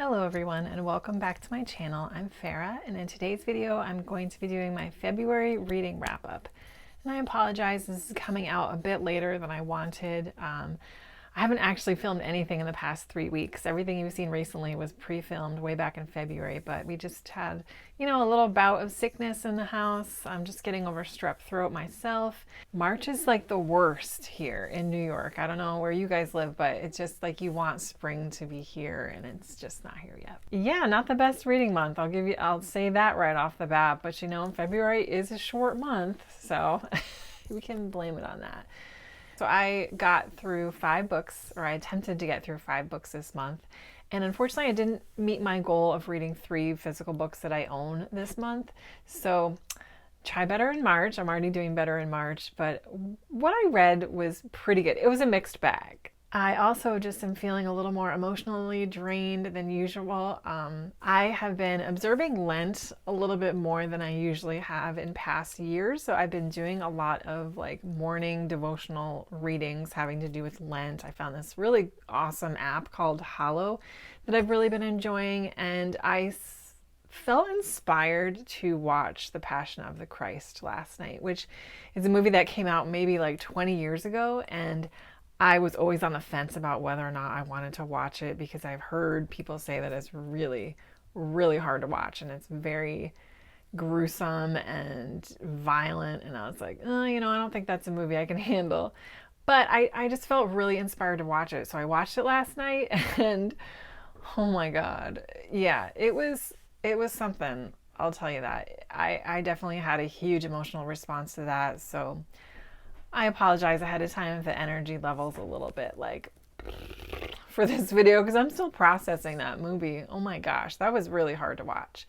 Hello everyone and welcome back to my channel. I'm Farrah and in today's video I'm going to be doing my February reading wrap up. And I apologize, this is coming out a bit later than I wanted. I haven't actually filmed anything in the past 3 weeks. Everything you've seen recently was pre-filmed way back in February, but we just had, a little bout of sickness in the house. I'm just getting over strep throat myself. March is like the worst here in New York. I don't know where you guys live, but it's just like you want spring to be here and it's just not here yet. Yeah, not the best reading month. I'll say that right off the bat, but February is a short month, so we can blame it on that. So I got through 5 books, or I attempted to get through 5 books this month. And unfortunately, I didn't meet my goal of reading 3 physical books that I own this month. So try better in March. I'm already doing better in March, but what I read was pretty good. It was a mixed bag. I also just am feeling a little more emotionally drained than usual. I have been observing Lent a little bit more than I usually have in past years. So I've been doing a lot of like morning devotional readings having to do with Lent. I found this really awesome app called Hallow that I've really been enjoying, and I felt inspired to watch The Passion of the Christ last night, which is a movie that came out maybe like 20 years ago, and I was always on the fence about whether or not I wanted to watch it because I've heard people say that it's really, really hard to watch and it's very gruesome and violent. And I was like, I don't think that's a movie I can handle. But I just felt really inspired to watch it. So I watched it last night and oh my God. Yeah, it was something. I'll tell you that. I definitely had a huge emotional response to that. So I apologize ahead of time if the energy level's a little bit like for this video because I'm still processing that movie. Oh my gosh, that was really hard to watch.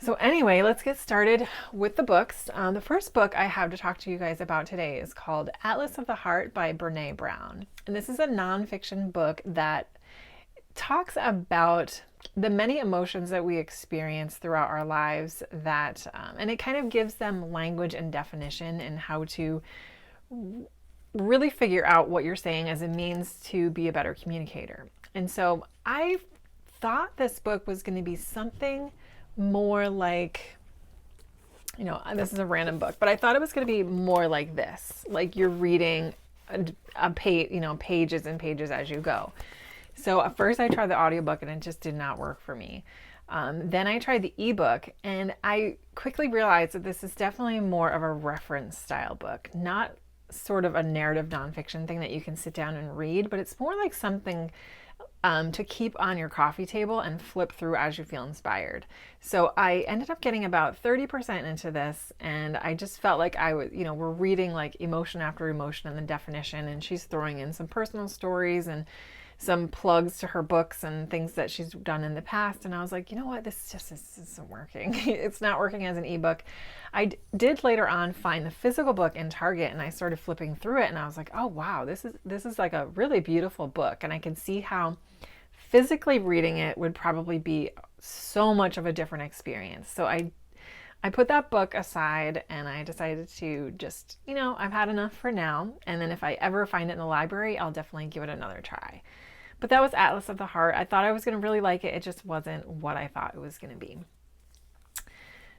So anyway, let's get started with the books. The first book I have to talk to you guys about today is called Atlas of the Heart by Brené Brown. And this is a nonfiction book that talks about the many emotions that we experience throughout our lives that, and it kind of gives them language and definition and how to really figure out what you're saying as a means to be a better communicator. And so I thought this book was going to be something more like, this is a random book, but I thought it was going to be more like this, like you're reading a page, pages and pages as you go. So at first I tried the audiobook and it just did not work for me. Then I tried the ebook and I quickly realized that this is definitely more of a reference style book, not sort of a narrative nonfiction thing that you can sit down and read, but it's more like something to keep on your coffee table and flip through as you feel inspired. So I ended up getting about 30% into this and I just felt like I was, we're reading like emotion after emotion and the definition, and she's throwing in some personal stories and some plugs to her books and things that she's done in the past. And I was like, you know what, this isn't working. It's not working as an ebook. I did later on find the physical book in Target and I started flipping through it and I was like, oh wow, this is like a really beautiful book. And I can see how physically reading it would probably be so much of a different experience. So I put that book aside and I decided to just, I've had enough for now. And then if I ever find it in the library, I'll definitely give it another try. But that was Atlas of the Heart. I thought I was going to really like it. It just wasn't what I thought it was going to be.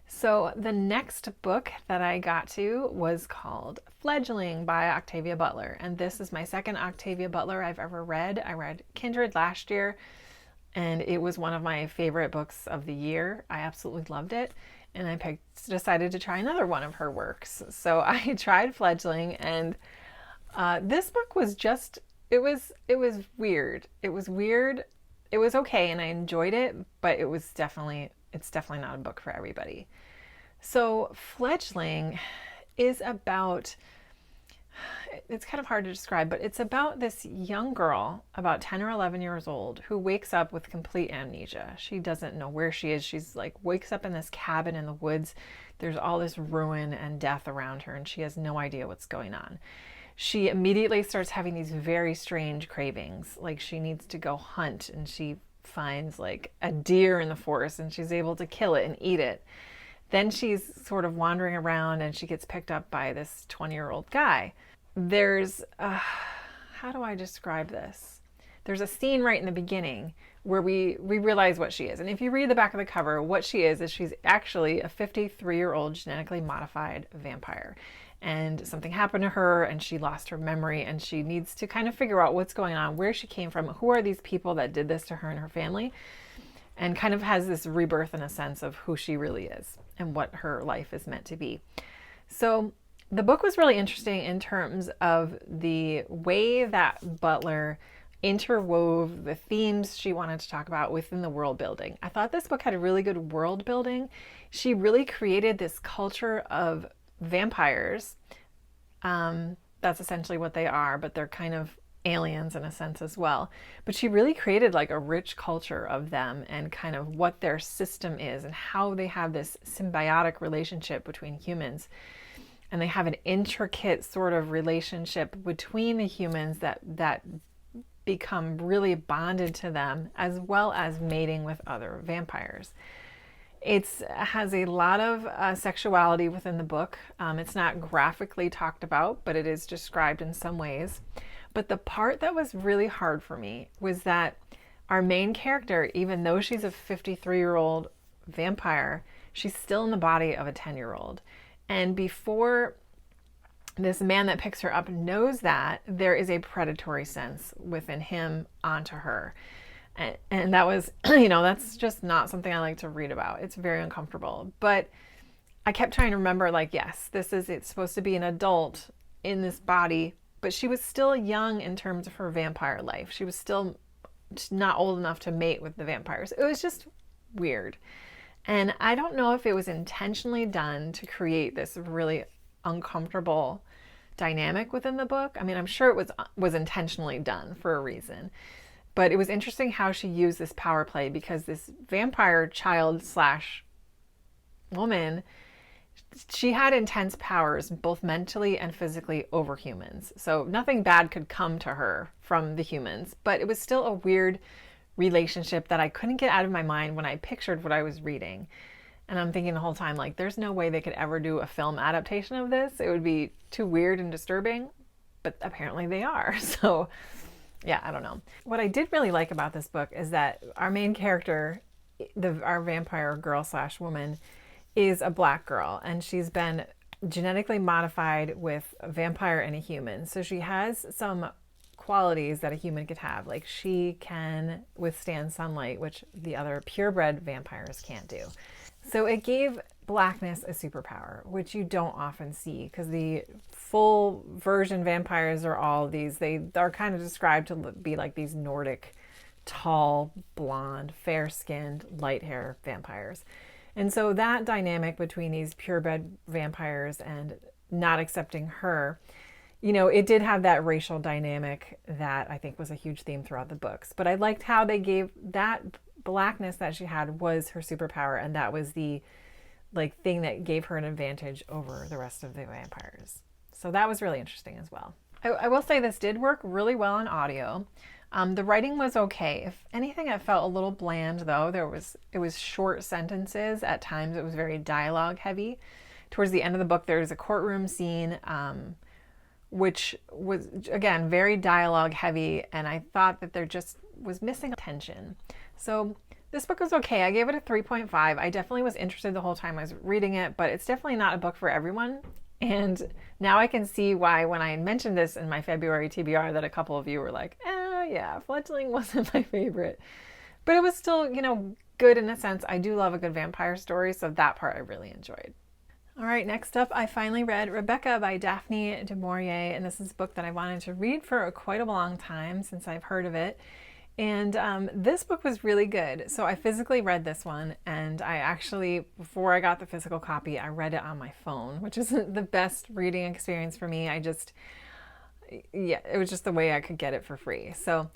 So the next book that I got to was called Fledgling by Octavia Butler. And this is my second Octavia Butler I've ever read. I read Kindred last year and it was one of my favorite books of the year. I absolutely loved it. And I decided to try another one of her works. So I tried Fledgling and this book was just, it was weird. It was weird. It was okay and I enjoyed it, but it's definitely not a book for everybody. So Fledgling is about, it's kind of hard to describe, but it's about this young girl about 10 or 11 years old who wakes up with complete amnesia. She doesn't know where she is. She's like wakes up in this cabin in the woods. There's all this ruin and death around her and she has no idea what's going on. She immediately starts having these very strange cravings. Like she needs to go hunt and she finds like a deer in the forest and she's able to kill it and eat it. Then she's sort of wandering around and she gets picked up by this 20-year-old guy. There's, how do I describe this? there's a scene right in the beginning where we realize what she is. And if you read the back of the cover, what she is she's actually a 53-year-old genetically modified vampire. And something happened to her and she lost her memory, and she needs to kind of figure out what's going on, where she came from, who are these people that did this to her and her family, and kind of has this rebirth in a sense of who she really is and what her life is meant to be. So the book was really interesting in terms of the way that Butler interwove the themes she wanted to talk about within the world building. I thought this book had a really good world building. She really created this culture of vampires. That's essentially what they are, but they're kind of aliens in a sense as well. But she really created like a rich culture of them and kind of what their system is and how they have this symbiotic relationship between humans. And they have an intricate sort of relationship between the humans that become really bonded to them, as well as mating with other vampires. It has a lot of sexuality within the book. It's not graphically talked about, but it is described in some ways. But the part that was really hard for me was that our main character, even though she's a 53-year-old vampire, she's still in the body of a 10-year-old. And before this man that picks her up knows that, there is a predatory sense within him onto her. And that was, that's just not something I like to read about. It's very uncomfortable. But I kept trying to remember, like, yes, it's supposed to be an adult in this body, but she was still young in terms of her vampire life. She was still not old enough to mate with the vampires. It was just weird. And I don't know if it was intentionally done to create this really uncomfortable dynamic within the book. I mean, I'm sure it was intentionally done for a reason. But it was interesting how she used this power play, because this vampire child / woman, she had intense powers, both mentally and physically, over humans. So nothing bad could come to her from the humans, but it was still a weird relationship that I couldn't get out of my mind when I pictured what I was reading. And I'm thinking the whole time, like, there's no way they could ever do a film adaptation of this. It would be too weird and disturbing, but apparently they are. So yeah, I don't know. What I did really like about this book is that our main character, our vampire girl / woman, is a black girl, and she's been genetically modified with a vampire and a human. So she has some qualities that a human could have. Like, she can withstand sunlight, which the other purebred vampires can't do. So it gave blackness a superpower, which you don't often see, because the full version vampires are all these, they are kind of described to be like these Nordic, tall, blonde, fair-skinned, light hair vampires. And so that dynamic between these purebred vampires and not accepting her, it did have that racial dynamic that I think was a huge theme throughout the books. But I liked how they gave that blackness that she had was her superpower, and that was the thing that gave her an advantage over the rest of the vampires. So that was really interesting as well. I will say this did work really well on audio. The writing was okay. If anything, it felt a little bland, though. It was short sentences. At times it was very dialogue heavy. Towards the end of the book, there's a courtroom scene, which was, again, very dialogue heavy, and I thought that there just was missing tension. So this book was okay. I gave it a 3.5. I definitely was interested the whole time I was reading it, but it's definitely not a book for everyone. And now I can see why, when I mentioned this in my February TBR, that a couple of you were like, yeah, Fledgling wasn't my favorite. But it was still, good in a sense. I do love a good vampire story, so that part I really enjoyed. All right, next up, I finally read Rebecca by Daphne du Maurier, and this is a book that I wanted to read for quite a long time since I've heard of it. And this book was really good. So I physically read this one, and I actually, before I got the physical copy, I read it on my phone, which isn't the best reading experience for me. It was just the way I could get it for free. So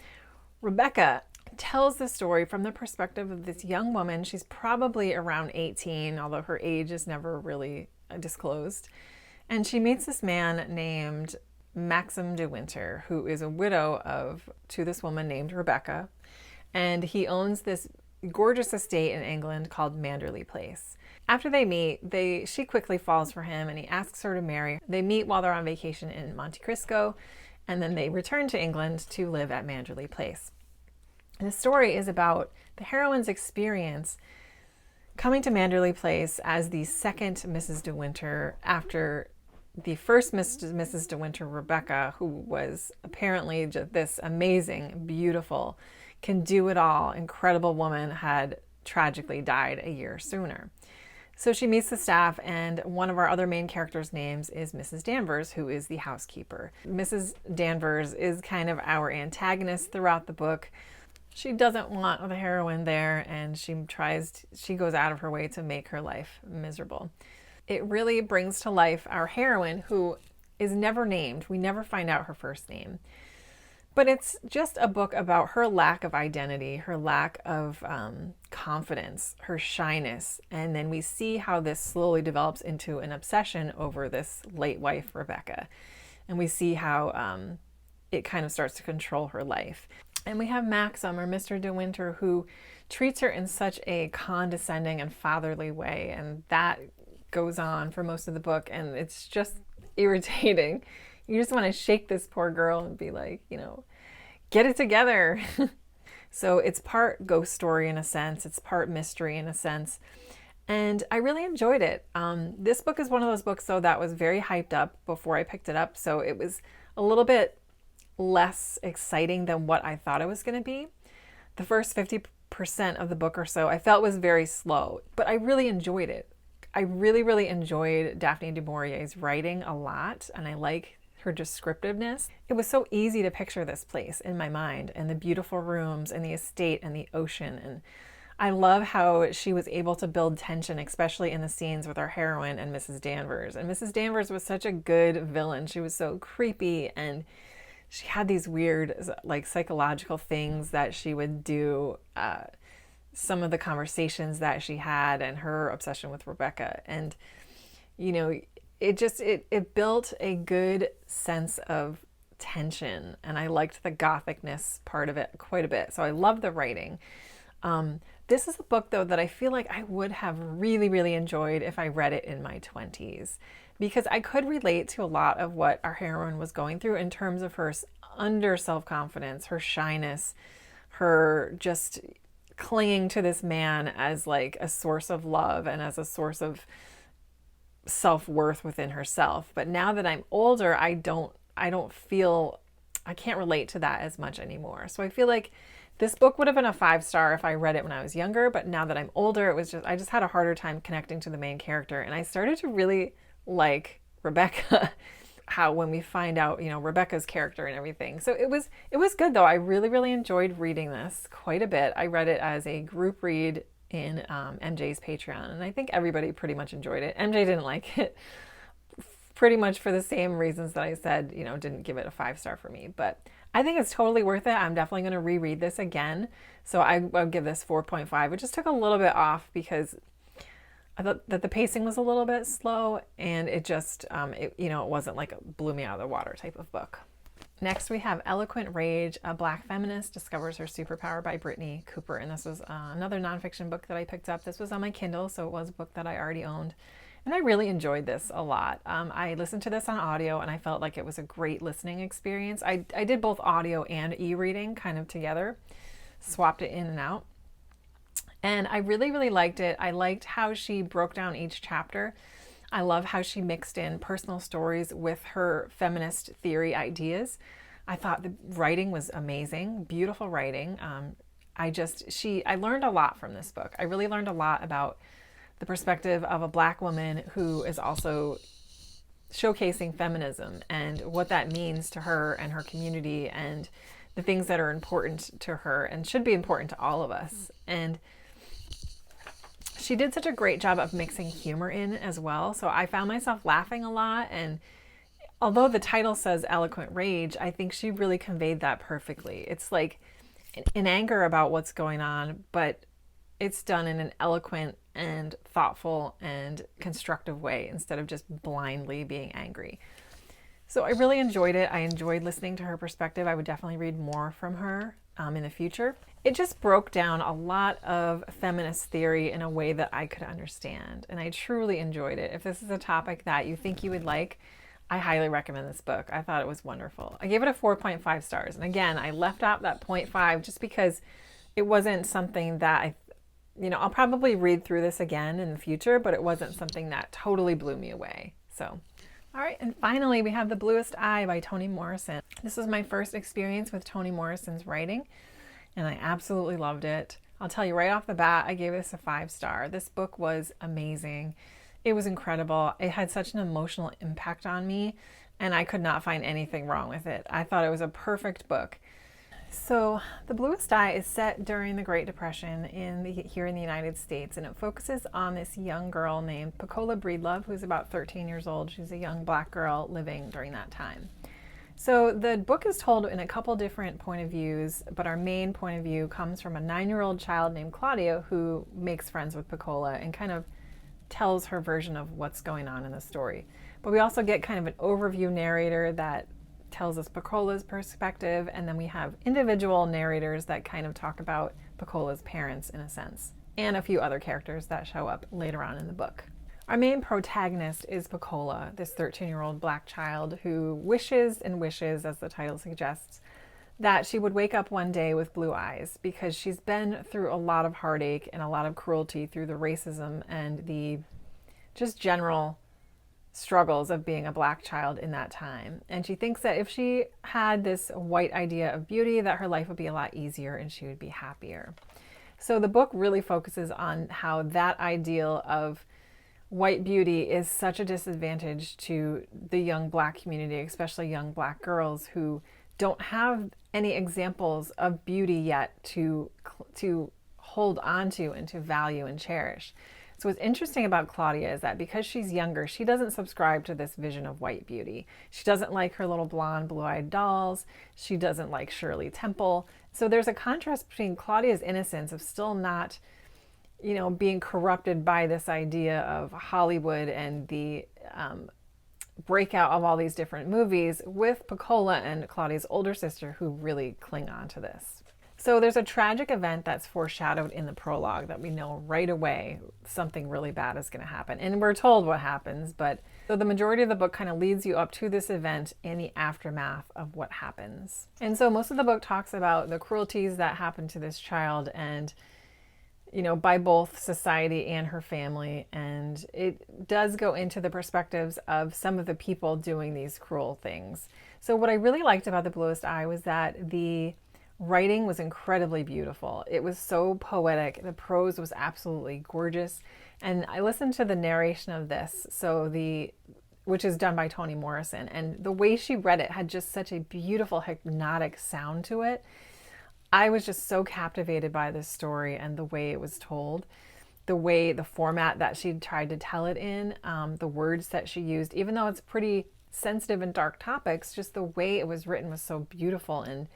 Rebecca tells the story from the perspective of this young woman. She's probably around 18, although her age is never really disclosed. And she meets this man named Maxim de Winter, who is a widow to this woman named Rebecca. And he owns this gorgeous estate in England called Manderley Place. After they meet, she quickly falls for him, and he asks her to marry. They meet while they're on vacation in Monte Cristo, and then they return to England to live at Manderley Place. And the story is about the heroine's experience coming to Manderley Place as the second Mrs. De Winter after the first Mrs. De Winter, Rebecca, who was apparently just this amazing, beautiful, can do it all, incredible woman, had tragically died a year sooner. So she meets the staff, and one of our other main characters' names is Mrs. Danvers, who is the housekeeper. Mrs. Danvers is kind of our antagonist throughout the book. She doesn't want the heroine there, and she goes out of her way to make her life miserable. It really brings to life our heroine, who is never named. We never find out her first name. But it's just a book about her lack of identity, her lack of confidence, her shyness. And then we see how this slowly develops into an obsession over this late wife, Rebecca. And we see how it kind of starts to control her life. And we have Maxim, or Mr. De Winter, who treats her in such a condescending and fatherly way. And that goes on for most of the book. And it's just irritating. You just want to shake this poor girl and be like, get it together. So it's part ghost story in a sense. It's part mystery in a sense. And I really enjoyed it. This book is one of those books, though, that was very hyped up before I picked it up. So it was a little bit less exciting than what I thought it was going to be. The first 50% of the book or so I felt was very slow, but I really enjoyed it. I really, really enjoyed Daphne du Maurier's writing a lot, and I like her descriptiveness. It was so easy to picture this place in my mind, and the beautiful rooms and the estate and the ocean. And I love how she was able to build tension, especially in the scenes with our heroine and Mrs. Danvers. And Mrs. Danvers was such a good villain. She was so creepy, and she had these weird, like, psychological things that she would do. Some of the conversations that she had, and her obsession with Rebecca. And, it built a good sense of tension, and I liked the gothicness part of it quite a bit. So I love the writing. This is a book, though, that I feel like I would have really, really enjoyed if I read it in my 20s, because I could relate to a lot of what our heroine was going through in terms of her under self-confidence, her shyness, her just clinging to this man as like a source of love and as a source of self-worth within herself. But now that I'm older, I can't relate to that as much anymore. So I feel like this book would have been a 5-star if I read it when I was younger, but now that I'm older, I just had a harder time connecting to the main character. And I started to really like Rebecca, how when we find out, Rebecca's character and everything. So it was good, though. I really, really enjoyed reading this quite a bit. I read it as a group read in MJ's Patreon, and I think everybody pretty much enjoyed it. MJ didn't like it pretty much for the same reasons that I said, didn't give it a 5-star for me, but I think it's totally worth it. I'm definitely going to reread this again. So I'll give this 4.5. It just took a little bit off because I thought that the pacing was a little bit slow, and it just, it wasn't like a blew me out of the water type of book. Next, we have Eloquent Rage, A Black Feminist Discovers Her Superpower by Britney Cooper. And this was another nonfiction book that I picked up. This was on my Kindle, so it was a book that I already owned. And I really enjoyed this a lot. I listened to this on audio, and I felt like it was a great listening experience. I did both audio and e-reading kind of together, swapped it in and out. And I really, really liked it. I liked how she broke down each chapter. I love how she mixed in personal stories with her feminist theory ideas. I thought the writing was amazing, beautiful writing. I learned a lot from this book. I really learned a lot about the perspective of a Black woman who is also showcasing feminism and what that means to her and her community, and the things that are important to her and should be important to all of us. And she did such a great job of mixing humor in as well. So I found myself laughing a lot. And although the title says Eloquent Rage, I think she really conveyed that perfectly. It's like an anger about what's going on, but it's done in an eloquent and thoughtful and constructive way instead of just blindly being angry. So I really enjoyed it. I enjoyed listening to her perspective. I would definitely read more from her in the future. It just broke down a lot of feminist theory in a way that I could understand, and I truly enjoyed it. If this is a topic that you think you would like, I highly recommend this book. I thought it was wonderful. I gave it a 4.5 stars, and again, I left out that 0.5 just because it wasn't something that I'll probably read through this again in the future, but it wasn't something that totally blew me away. So, all right, and finally we have The Bluest Eye by Toni Morrison. This was my first experience with Toni Morrison's writing, and I absolutely loved it. I'll tell you right off the bat, I gave this a 5-star. This book was amazing. It was incredible. It had such an emotional impact on me, and I could not find anything wrong with it. I thought it was a perfect book. So The Bluest Eye is set during the Great Depression here in the United States, and it focuses on this young girl named Pecola Breedlove, who's about 13 years old. She's a young black girl living during that time. So the book is told in a couple different point of views, but our main point of view comes from a 9-year-old child named Claudia who makes friends with Pecola and kind of tells her version of what's going on in the story. But we also get kind of an overview narrator that tells us Pecola's perspective, and then we have individual narrators that kind of talk about Pecola's parents in a sense, and a few other characters that show up later on in the book. Our main protagonist is Pecola, this 13-year-old black child who wishes and wishes, as the title suggests, that she would wake up one day with blue eyes, because she's been through a lot of heartache and a lot of cruelty through the racism and the just general struggles of being a black child in that time. And she thinks that if she had this white idea of beauty, that her life would be a lot easier and she would be happier. So the book really focuses on how that ideal of white beauty is such a disadvantage to the young black community, especially young black girls who don't have any examples of beauty yet to hold on to and to value and cherish. So what's interesting about Claudia is that because she's younger, she doesn't subscribe to this vision of white beauty. She doesn't like her little blonde, blue-eyed dolls. She doesn't like Shirley Temple. So there's a contrast between Claudia's innocence of still not, being corrupted by this idea of Hollywood and the breakout of all these different movies, with Pecola and Claudia's older sister who really cling on to this. So there's a tragic event that's foreshadowed in the prologue that we know right away something really bad is going to happen. And we're told what happens, but so the majority of the book kind of leads you up to this event and the aftermath of what happens. And so most of the book talks about the cruelties that happened to this child and, by both society and her family. And it does go into the perspectives of some of the people doing these cruel things. So what I really liked about The Bluest Eye was that the writing was incredibly beautiful. It was so poetic. The prose was absolutely gorgeous. And I listened to the narration of this, which is done by Toni Morrison, and the way she read it had just such a beautiful, hypnotic sound to it. I was just so captivated by this story and the way it was told, the format that she tried to tell it in, the words that she used, even though it's pretty sensitive and dark topics, just the way it was written was so beautiful and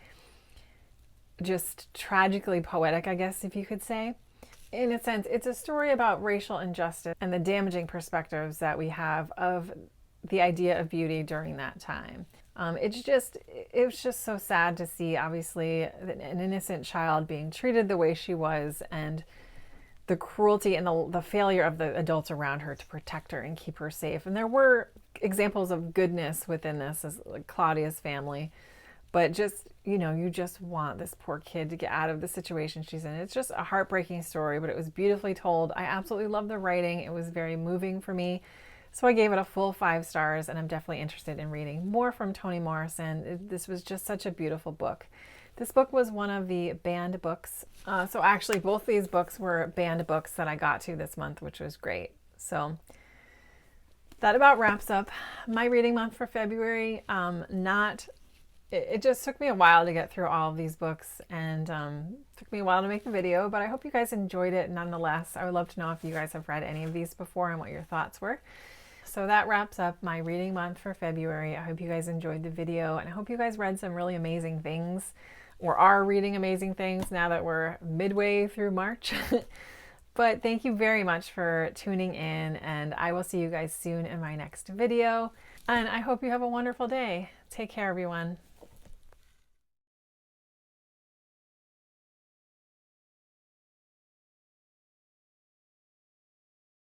just tragically poetic, I guess, if you could say. In a sense, it's a story about racial injustice and the damaging perspectives that we have of the idea of beauty during that time. It was just so sad to see, obviously, an innocent child being treated the way she was, and the cruelty and the failure of the adults around her to protect her and keep her safe. And there were examples of goodness within this, as like Claudia's family. But just, you just want this poor kid to get out of the situation she's in. It's just a heartbreaking story, but it was beautifully told. I absolutely love the writing. It was very moving for me. So I gave it a full 5 stars, and I'm definitely interested in reading more from Toni Morrison. This was just such a beautiful book. This book was one of the banned books. So actually both these books were banned books that I got to this month, which was great. So that about wraps up my reading month for February. It just took me a while to get through all of these books, and took me a while to make the video, but I hope you guys enjoyed it nonetheless. I would love to know if you guys have read any of these before and what your thoughts were. So that wraps up my reading month for February. I hope you guys enjoyed the video, and I hope you guys read some really amazing things, or are reading amazing things now that we're midway through March. But thank you very much for tuning in, and I will see you guys soon in my next video. And I hope you have a wonderful day. Take care, everyone.